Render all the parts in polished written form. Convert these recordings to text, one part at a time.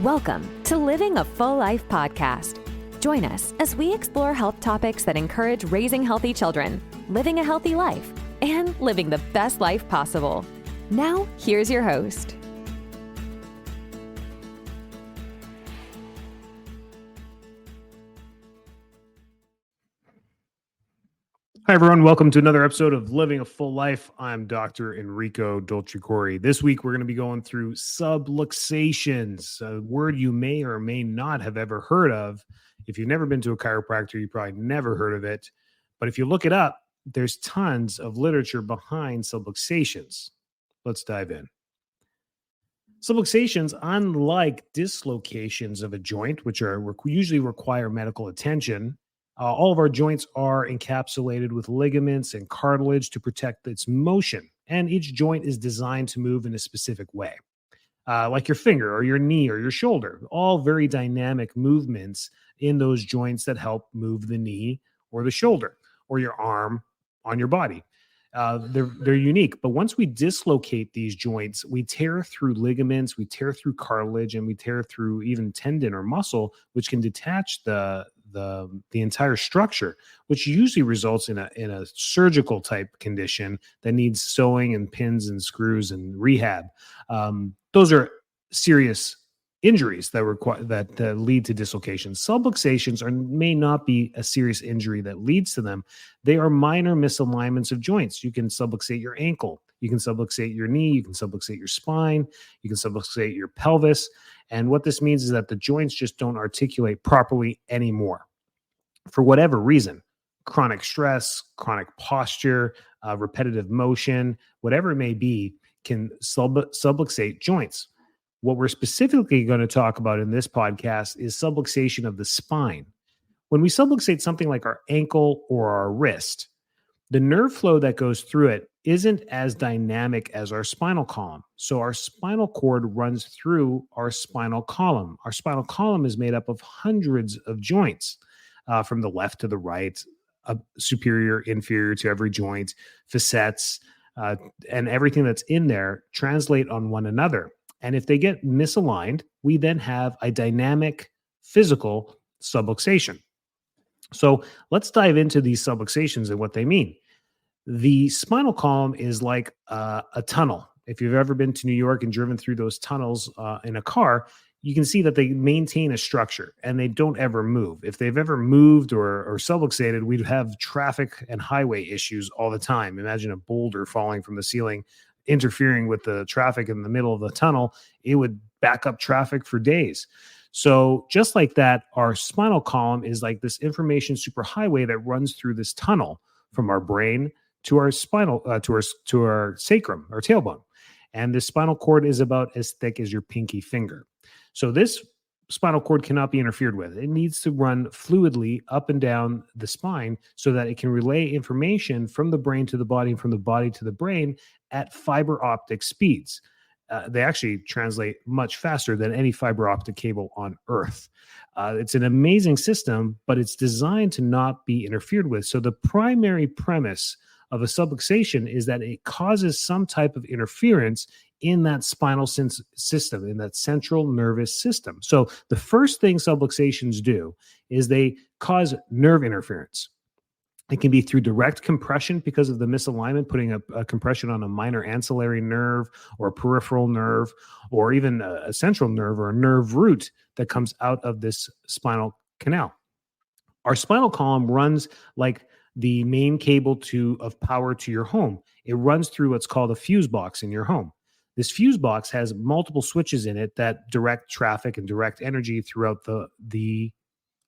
Welcome to Living a Full Life podcast. Join us as we explore health topics that encourage raising healthy children, living a healthy life, and living the best life possible. Now, here's your host. Hi, everyone. Welcome to another episode of Living a Full Life. I'm Dr. Enrico Dolcecore. This week, we're going to be going through subluxations, a word you may or may not have ever heard of. If you've never been to a chiropractor, you probably never heard of it. But if you look it up, there's tons of literature behind subluxations. Let's dive in. Subluxations, unlike dislocations of a joint, which usually require medical attention, all of our joints are encapsulated with ligaments and cartilage to protect its motion, and each joint is designed to move in a specific way, like your finger or your knee or your shoulder, all very dynamic movements in those joints that help move the knee or the shoulder or your arm on your body. They're unique, but once we dislocate these joints, we tear through ligaments, we tear through cartilage, and we tear through even tendon or muscle, which can detach the entire structure, which usually results in a surgical type condition that needs sewing and pins and screws and rehab. Those are serious injuries that lead to dislocations. Subluxations may not be a serious injury that leads to them. They are minor misalignments of joints. You can subluxate your ankle, you can subluxate your knee, you can subluxate your spine, you can subluxate your pelvis. And what this means is that the joints just don't articulate properly anymore. For whatever reason, chronic stress, chronic posture, repetitive motion, whatever it may be, can subluxate joints. What we're specifically going to talk about in this podcast is subluxation of the spine. When we subluxate something like our ankle or our wrist, the nerve flow that goes through it isn't as dynamic as our spinal column. So our spinal cord runs through our spinal column. Our spinal column is made up of hundreds of joints, from the left to the right, superior, inferior to every joint, facets, and everything that's in there translate on one another. And if they get misaligned, we then have a dynamic physical subluxation. So let's dive into these subluxations and what they mean. The spinal column is like a tunnel. If you've ever been to New York and driven through those tunnels in a car, you can see that they maintain a structure and they don't ever move. If they've ever moved or subluxated, we'd have traffic and highway issues all the time. Imagine a boulder falling from the ceiling, interfering with the traffic in the middle of the tunnel. It would back up traffic for days. So just like that, our spinal column is like this information superhighway that runs through this tunnel from our brain to our spinal, to our sacrum, our tailbone. And the spinal cord is about as thick as your pinky finger. So this spinal cord cannot be interfered with. It needs to run fluidly up and down the spine so that it can relay information from the brain to the body and from the body to the brain at fiber optic speeds. They actually translate much faster than any fiber optic cable on Earth. It's an amazing system, but it's designed to not be interfered with. So the primary premise of a subluxation is that it causes some type of interference in that spinal system, in that central nervous system. So the first thing subluxations do is they cause nerve interference. It can be through direct compression because of the misalignment, putting a compression on a minor ancillary nerve or a peripheral nerve, or even a central nerve or a nerve root that comes out of this spinal canal. Our spinal column runs like the main cable of power to your home. It runs through what's called a fuse box in your home. This fuse box has multiple switches in it that direct traffic and direct energy throughout the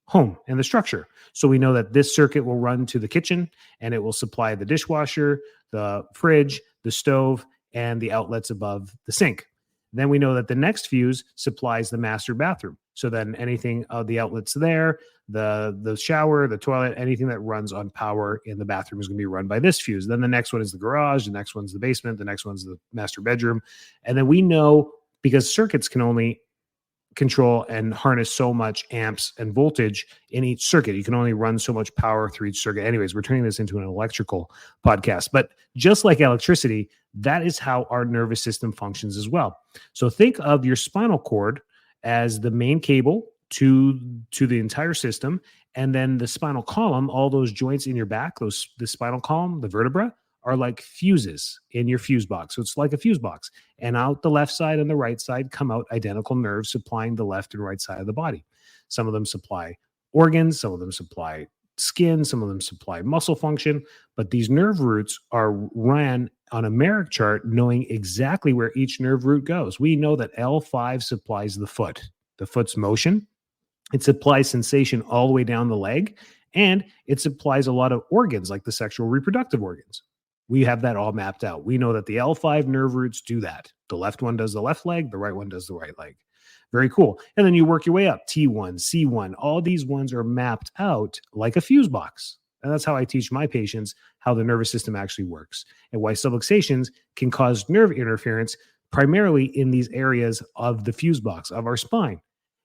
home and the structure. So we know that this circuit will run to the kitchen and it will supply the dishwasher, the fridge, the stove, and the outlets above the sink. Then we know that the next fuse supplies the master bathroom. So then anything of the outlets there, the shower, the toilet, anything that runs on power in the bathroom is going to be run by this fuse. Then the next one is the garage, the next one's the basement, the next one's the master bedroom. And then we know, because circuits can only control and harness so much amps and voltage in each circuit. You can only run so much power through each circuit. Anyways, we're turning this into an electrical podcast. But just like electricity, that is how our nervous system functions as well. So think of your spinal cord as the main cable to the entire system. And then the spinal column, all those joints in your back, the spinal column, the vertebra, are like fuses in your fuse box. So it's like a fuse box. And out the left side and the right side come out identical nerves supplying the left and right side of the body. Some of them supply organs, some of them supply skin, some of them supply muscle function, but these nerve roots are ran on a Merrick chart, knowing exactly where each nerve root goes. We know that L5 supplies the foot's motion. It supplies sensation all the way down the leg, and it supplies a lot of organs like the sexual reproductive organs. We have that all mapped out. We know that the L5 nerve roots do that. The left one does the left leg, the right one does the right leg. Very cool. And then you work your way up. T1, C1, all these ones are mapped out like a fuse box. And that's how I teach my patients how the nervous system actually works and why subluxations can cause nerve interference primarily in these areas of the fuse box of our spine.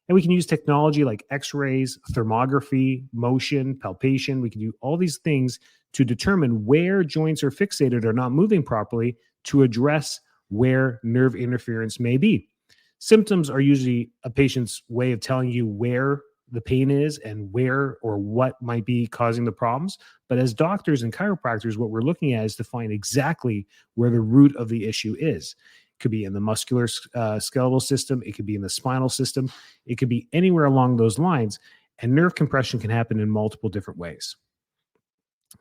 And we can use technology like x-rays, thermography, motion, palpation. We can do all these things to determine where joints are fixated or not moving properly to address where nerve interference may be. Symptoms are usually a patient's way of telling you where the pain is and where or what might be causing the problems. But as doctors and chiropractors, what we're looking at is to find exactly where the root of the issue is. It could be in the muscular skeletal system. It could be in the spinal system. It could be anywhere along those lines. And nerve compression can happen in multiple different ways.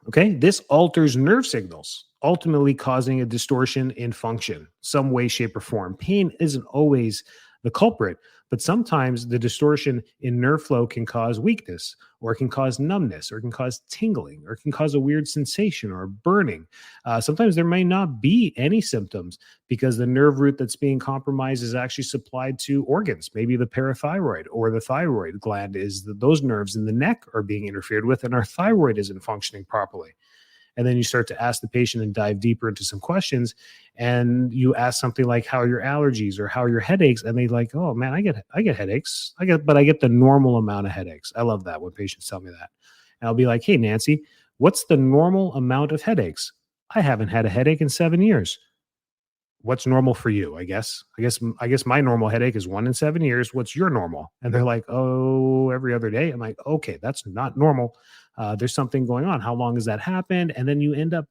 Okay, this alters nerve signals, ultimately causing a distortion in function, some way, shape, or form. Pain isn't always the culprit, but sometimes the distortion in nerve flow can cause weakness, or it can cause numbness, or it can cause tingling, or it can cause a weird sensation or burning. Sometimes there may not be any symptoms because the nerve root that's being compromised is actually supplied to organs. Maybe the parathyroid or the thyroid gland those nerves in the neck are being interfered with, and our thyroid isn't functioning properly. And then you start to ask the patient and dive deeper into some questions. And you ask something like, how are your allergies or how are your headaches? And they like, oh man, I get headaches. But I get the normal amount of headaches. I love that when patients tell me that. And I'll be like, hey, Nancy, what's the normal amount of headaches? I haven't had a headache in 7 years. What's normal for you? I guess my normal headache is 1 in 7 years. What's your normal? And they're like, oh, every other day. I'm like, okay, that's not normal. There's something going on. How long has that happened? And then you end up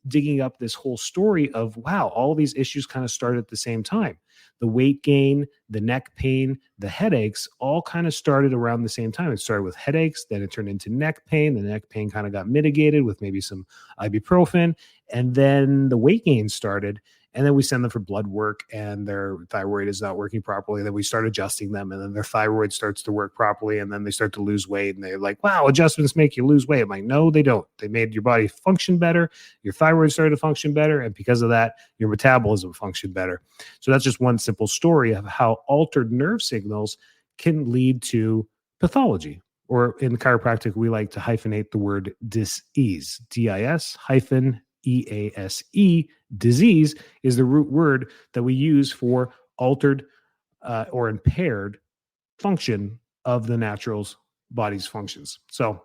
digging up this whole story of, wow, all these issues kind of started at the same time. The weight gain, the neck pain, the headaches all kind of started around the same time. It started with headaches, then it turned into neck pain. The neck pain kind of got mitigated with maybe some ibuprofen. And then the weight gain started. And then we send them for blood work and their thyroid is not working properly. Then we start adjusting them and then their thyroid starts to work properly. And then they start to lose weight and they're like, wow, adjustments make you lose weight. I'm like, no, they don't. They made your body function better. Your thyroid started to function better. And because of that, your metabolism functioned better. So that's just one simple story of how altered nerve signals can lead to pathology. Or in chiropractic, we like to hyphenate the word dis-ease, D-I-S hyphen E-A-S-E. Disease is the root word that we use for altered or impaired function of the natural's body's functions. So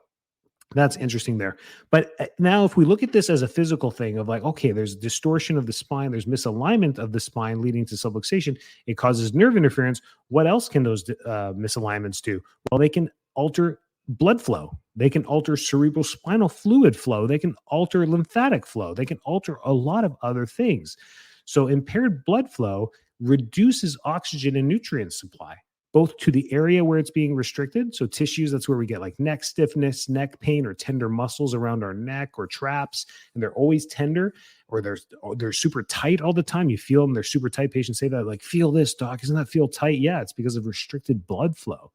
that's interesting there. But now if we look at this as a physical thing of like, okay, there's distortion of the spine, there's misalignment of the spine leading to subluxation, it causes nerve interference. What else can those misalignments do? Well, they can alter blood flow. They can alter cerebrospinal fluid flow. They can alter lymphatic flow. They can alter a lot of other things. So impaired blood flow reduces oxygen and nutrient supply, both to the area where it's being restricted. So tissues, that's where we get like neck stiffness, neck pain, or tender muscles around our neck or traps. And they're always tender or they're super tight all the time. You feel them, they're super tight. Patients say that like, feel this, doc, doesn't that feel tight? Yeah, it's because of restricted blood flow.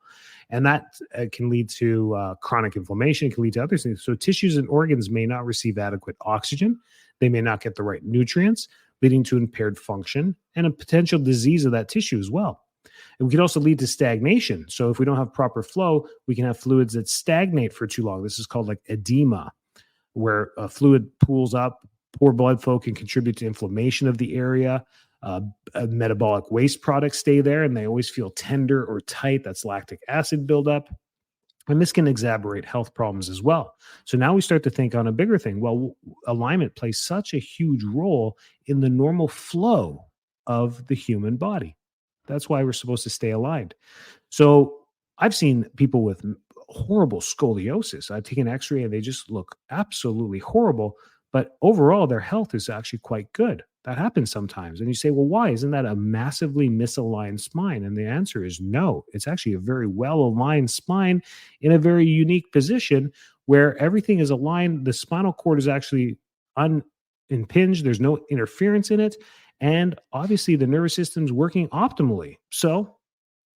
And that can lead to chronic inflammation. It can lead to other things. So tissues and organs may not receive adequate oxygen. They may not get the right nutrients, leading to impaired function and a potential disease of that tissue as well. It can also lead to stagnation. So if we don't have proper flow, we can have fluids that stagnate for too long. This is called like edema, where a fluid pools up. Poor blood flow can contribute to inflammation of the area. Metabolic waste products stay there and they always feel tender or tight. That's lactic acid buildup. And this can exacerbate health problems as well. So now we start to think on a bigger thing. Well, alignment plays such a huge role in the normal flow of the human body. That's why we're supposed to stay aligned. So I've seen people with horrible scoliosis. I take an x-ray and they just look absolutely horrible, but overall their health is actually quite good. That happens sometimes. And you say, well, why? Isn't that a massively misaligned spine? And the answer is no. It's actually a very well-aligned spine in a very unique position where everything is aligned. The spinal cord is actually unimpinged. There's no interference in it. And obviously the nervous system's working optimally. So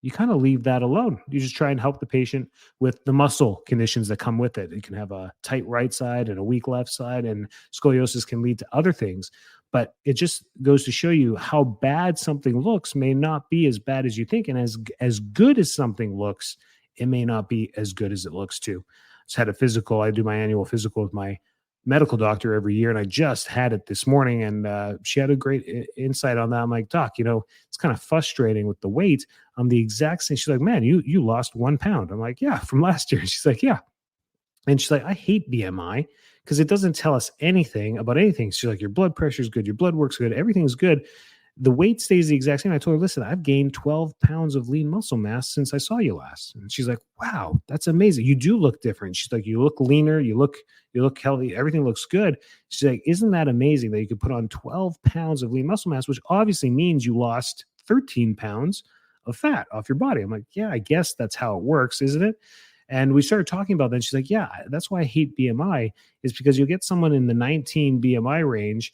you kind of leave that alone. You just try and help the patient with the muscle conditions that come with it. It can have a tight right side and a weak left side, and scoliosis can lead to other things. But it just goes to show you how bad something looks may not be as bad as you think. And as good as something looks, it may not be as good as it looks too. Just had a physical. I do my annual physical with my medical doctor every year, and I just had it this morning, and she had a great insight on that. I'm like, Doc, it's kind of frustrating with the weight. I'm the exact same. She's like, man, you lost 1 pound. I'm like, yeah, from last year. She's like, yeah. And she's like, I hate BMI because it doesn't tell us anything about anything. She's like, your blood pressure is good, your blood work's good, everything's good. The weight stays the exact same. I told her, listen, I've gained 12 pounds of lean muscle mass since I saw you last. And she's like, wow, that's amazing. You do look different. She's like, you look leaner, you look healthy, everything looks good. She's like, isn't that amazing that you could put on 12 pounds of lean muscle mass, which obviously means you lost 13 pounds of fat off your body. I'm like, yeah, I guess that's how it works, isn't it? And we started talking about that. She's like, yeah, that's why I hate BMI, is because you'll get someone in the 19 BMI range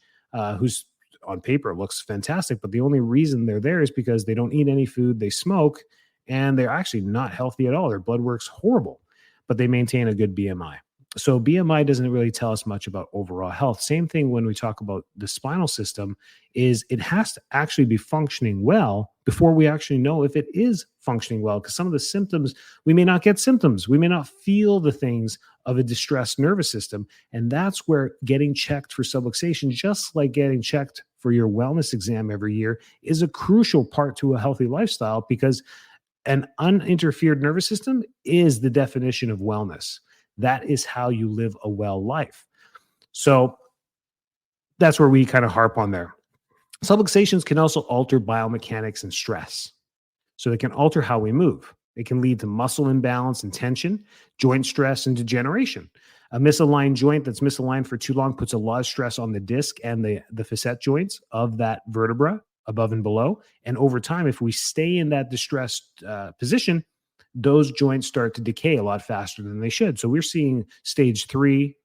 who's on paper looks fantastic, but the only reason they're there is because they don't eat any food, they smoke, and they're actually not healthy at all. Their blood work's horrible, but they maintain a good BMI. So BMI doesn't really tell us much about overall health. Same thing when we talk about the spinal system, is it has to actually be functioning well before we actually know if it is functioning well. Because some of the symptoms, we may not get symptoms. We may not feel the things of a distressed nervous system. And that's where getting checked for subluxation, just like getting checked for your wellness exam every year, is a crucial part to a healthy lifestyle, because an uninterfered nervous system is the definition of wellness. That is how you live a well life. So that's where we kind of harp on there. Subluxations can also alter biomechanics and stress. So they can alter how we move. It can lead to muscle imbalance and tension, joint stress, and degeneration. A misaligned joint that's misaligned for too long puts a lot of stress on the disc and the facet joints of that vertebra above and below. And over time, if we stay in that distressed position, those joints start to decay a lot faster than they should. So we're seeing stage 3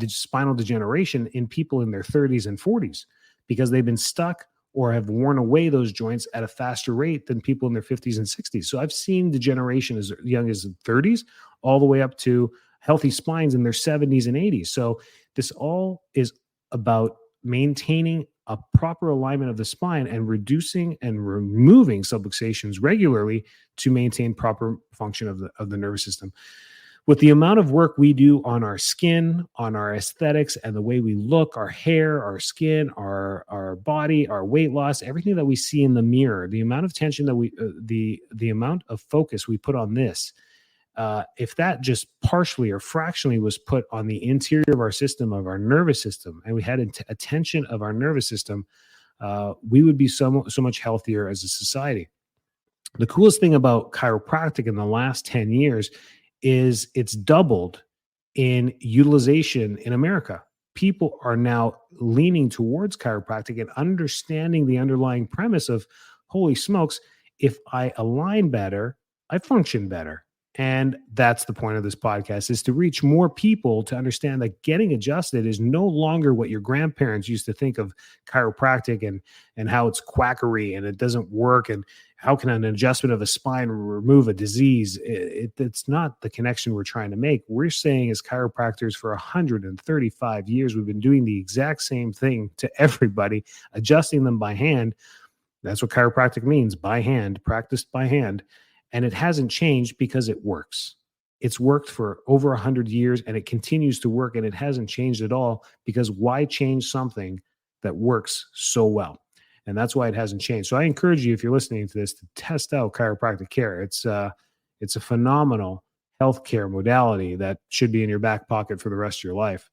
spinal degeneration in people in their 30s and 40s because they've been stuck or have worn away those joints at a faster rate than people in their 50s and 60s. So I've seen degeneration as young as the 30s all the way up to healthy spines in their 70s and 80s. So this all is about maintaining a proper alignment of the spine and reducing and removing subluxations regularly to maintain proper function of the nervous system. With the amount of work we do on our skin, on our aesthetics, and the way we look, our hair, our skin, our body, our weight loss, everything that we see in the mirror, the amount of tension that the amount of focus we put on this, if that just partially or fractionally was put on the interior of our system, of our nervous system, and we had attention of our nervous system, we would be so much healthier as a society. The coolest thing about chiropractic in the last 10 years is it's doubled in utilization in America. People are now leaning towards chiropractic and understanding the underlying premise of, holy smokes, if I align better, I function better. And that's the point of this podcast, is to reach more people to understand that getting adjusted is no longer what your grandparents used to think of chiropractic and how it's quackery and it doesn't work. And how can an adjustment of a spine remove a disease? It's not the connection we're trying to make. We're saying as chiropractors for 135 years, we've been doing the exact same thing to everybody, adjusting them by hand. That's what chiropractic means, by hand, practiced by hand. And it hasn't changed because it works. It's worked for over 100 years and it continues to work, and it hasn't changed at all, because why change something that works so well? And that's why it hasn't changed. So I encourage you, if you're listening to this, to test out chiropractic care. It's a phenomenal healthcare modality that should be in your back pocket for the rest of your life.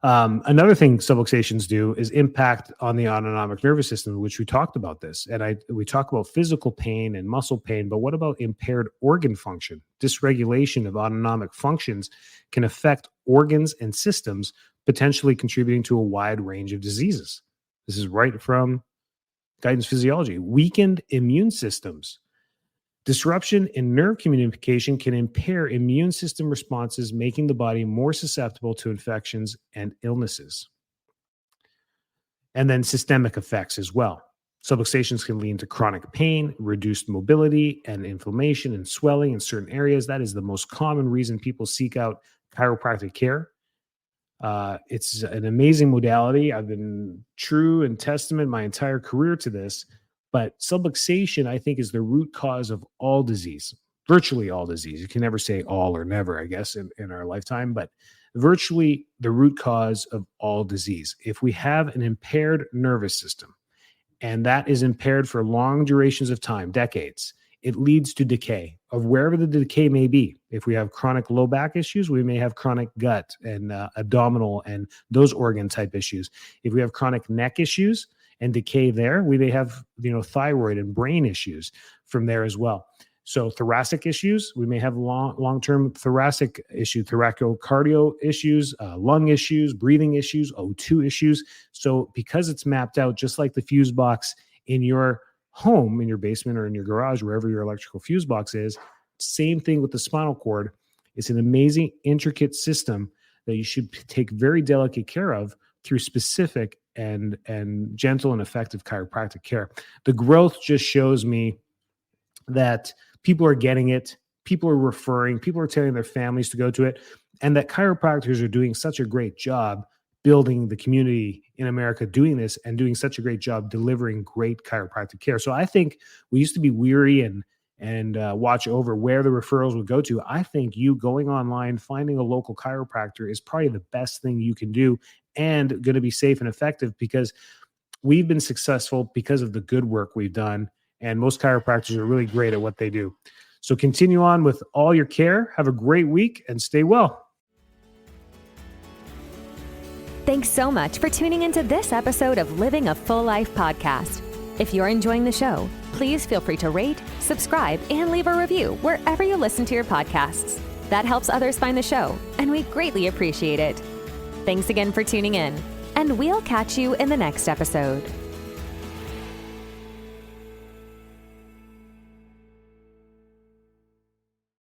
Another thing subluxations do is impact on the autonomic nervous system, which we talked about this. And we talk about physical pain and muscle pain, but what about impaired organ function? Dysregulation of autonomic functions can affect organs and systems, potentially contributing to a wide range of diseases. This is right from Guidance Physiology. Weakened immune systems. Disruption in nerve communication can impair immune system responses, making the body more susceptible to infections and illnesses. And then systemic effects as well. Subluxations can lead to chronic pain, reduced mobility, and inflammation and swelling in certain areas. That is the most common reason people seek out chiropractic care. It's an amazing modality. I've been true and testament my entire career to this. But subluxation, I think, is the root cause of all disease, virtually all disease. You can never say all or never, I guess, in our lifetime, but virtually the root cause of all disease. If we have an impaired nervous system, and that is impaired for long durations of time, decades, it leads to decay of wherever the decay may be. If we have chronic low back issues, we may have chronic gut and abdominal and those organ type issues. If we have chronic neck issues, and decay there, we may have, thyroid and brain issues from there as well. So thoracic issues, we may have long-term thoracic issue, thoracocardio issues, lung issues, breathing issues, O2 issues. So because it's mapped out, just like the fuse box in your home, in your basement or in your garage, wherever your electrical fuse box is, same thing with the spinal cord. It's an amazing, intricate system that you should take very delicate care of through specific and gentle and effective chiropractic care. The growth just shows me that people are getting it, people are referring, people are telling their families to go to it, and that chiropractors are doing such a great job building the community in America doing this and doing such a great job delivering great chiropractic care. So I think we used to be weary and watch over where the referrals would go to. I think you going online, finding a local chiropractor is probably the best thing you can do and going to be safe and effective, because we've been successful because of the good work we've done. And most chiropractors are really great at what they do. So continue on with all your care. Have a great week and stay well. Thanks so much for tuning into this episode of Living a Full Life podcast. If you're enjoying the show, please feel free to rate, subscribe, and leave a review wherever you listen to your podcasts. That helps others find the show, and we greatly appreciate it. Thanks again for tuning in, and we'll catch you in the next episode.